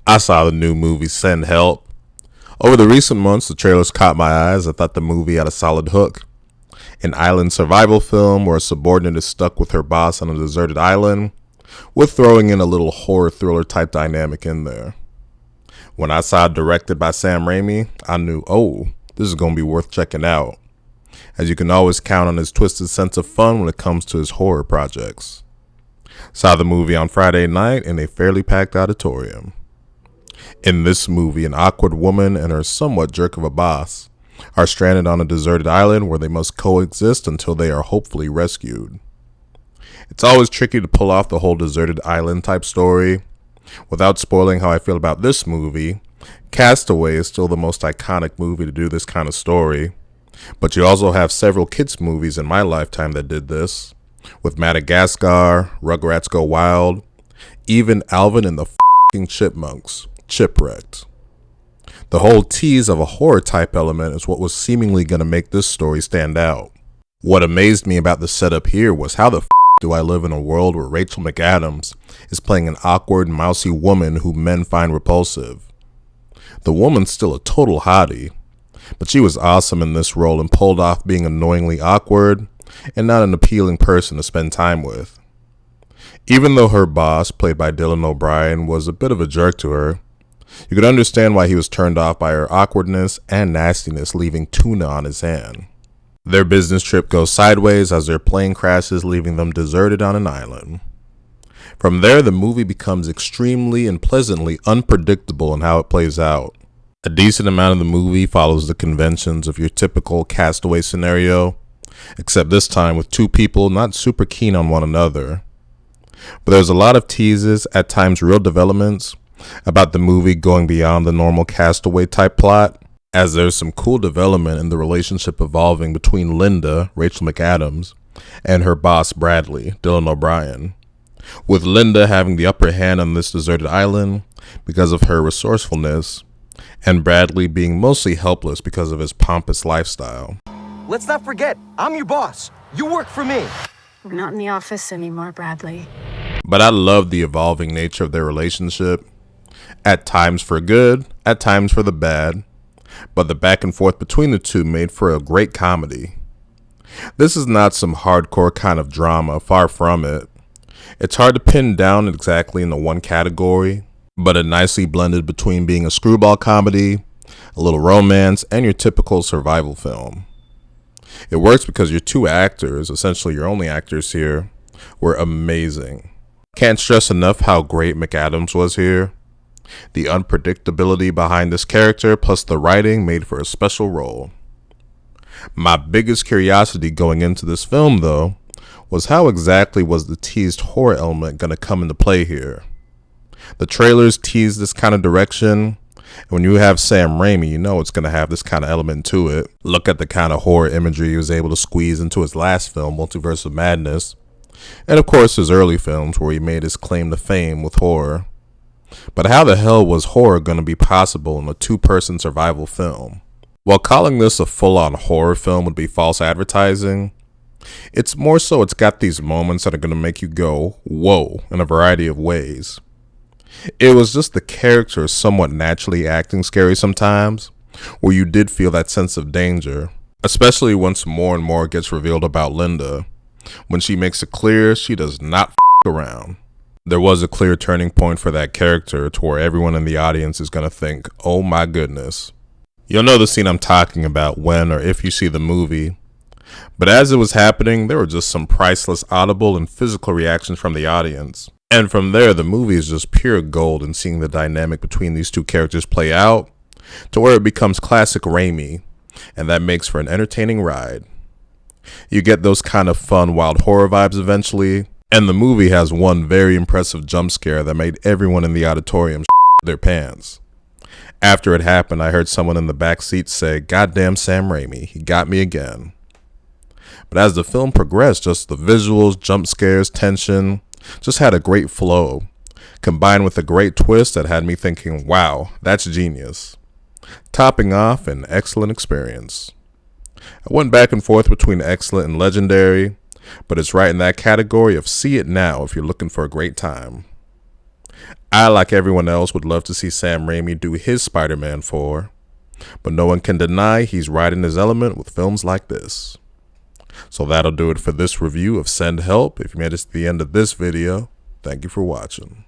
I saw the new movie Send Help. Over the recent months, the trailers caught my eyes. I thought the movie had a solid hook. An island survival film where a subordinate is stuck with her boss on a deserted island, with throwing in a little horror thriller type dynamic in there. When I saw it directed by Sam Raimi, I knew, this is going to be worth checking out, as you can always count on his twisted sense of fun when it comes to his horror projects. Saw the movie on Friday night in a fairly packed auditorium. In this movie, an awkward woman and her somewhat jerk of a boss are stranded on a deserted island where they must coexist until they are hopefully rescued. It's always tricky to pull off the whole deserted island type story. Without spoiling how I feel about this movie, Castaway is still the most iconic movie to do this kind of story. But you also have several kids' movies in my lifetime that did this, with Madagascar, Rugrats Go Wild, even Alvin and the f***ing Chipmunks, Chipwrecked. The whole tease of a horror type element is what was seemingly going to make this story stand out. What amazed me about the setup here was how the f*** do I live in a world where Rachel McAdams is playing an awkward, mousy woman who men find repulsive. The woman's still a total hottie, but she was awesome in this role and pulled off being annoyingly awkward and not an appealing person to spend time with. Even though her boss, played by Dylan O'Brien, was a bit of a jerk to her, you could understand why he was turned off by her awkwardness and nastiness, leaving tuna on his hand. Their business trip goes sideways as their plane crashes, leaving them deserted on an island. From there, the movie becomes extremely and pleasantly unpredictable in how it plays out. A decent amount of the movie follows the conventions of your typical Castaway scenario, except this time with two people not super keen on one another. But there's a lot of teases, at times real developments, about the movie going beyond the normal Castaway type plot, as there's some cool development in the relationship evolving between Linda, Rachel McAdams, and her boss Bradley, Dylan O'Brien, with Linda having the upper hand on this deserted island because of her resourcefulness, and Bradley being mostly helpless because of his pompous lifestyle. Let's not forget, I'm your boss. You work for me. We're not in the office anymore, Bradley. But I love the evolving nature of their relationship, at times for good, at times for the bad, but the back and forth between the two made for a great comedy. This is not some hardcore kind of drama, far from it. It's hard to pin down exactly into one category, but it nicely blended between being a screwball comedy, a little romance, and your typical survival film. It works because your two actors, essentially your only actors here, were amazing. Can't stress enough how great McAdams was here. The unpredictability behind this character plus the writing made for a special role. My biggest curiosity going into this film, though, was how exactly was the teased horror element going to come into play here. The trailers tease this kind of direction, and when you have Sam Raimi, you know it's going to have this kind of element to it. Look at the kind of horror imagery he was able to squeeze into his last film, Multiverse of Madness, and of course his early films where he made his claim to fame with horror. But how the hell was horror going to be possible in a two-person survival film? While calling this a full-on horror film would be false advertising, it's more so it's got these moments that are going to make you go, whoa, in a variety of ways. It was just the characters somewhat naturally acting scary sometimes, where you did feel that sense of danger, especially once more and more gets revealed about Linda, when she makes it clear she does not f*** around. There was a clear turning point for that character to where everyone in the audience is going to think, oh my goodness. You'll know the scene I'm talking about when or if you see the movie. But as it was happening, there were just some priceless audible and physical reactions from the audience. And from there, the movie is just pure gold in seeing the dynamic between these two characters play out to where it becomes classic Raimi, and that makes for an entertaining ride. You get those kind of fun, wild horror vibes eventually, and the movie has one very impressive jump scare that made everyone in the auditorium their pants. After it happened, I heard someone in the back seat say, "Goddamn Sam Raimi, he got me again." But as the film progressed, just the visuals, jump scares, tension, just had a great flow, combined with a great twist that had me thinking, wow, that's genius. Topping off an excellent experience. I went back and forth between excellent and legendary, but it's right in that category of see it now if you're looking for a great time. I, like everyone else, would love to see Sam Raimi do his Spider-Man 4, but no one can deny he's right in his element with films like this. So that'll do it for this review of Send Help. If you made it to the end of this video, thank you for watching.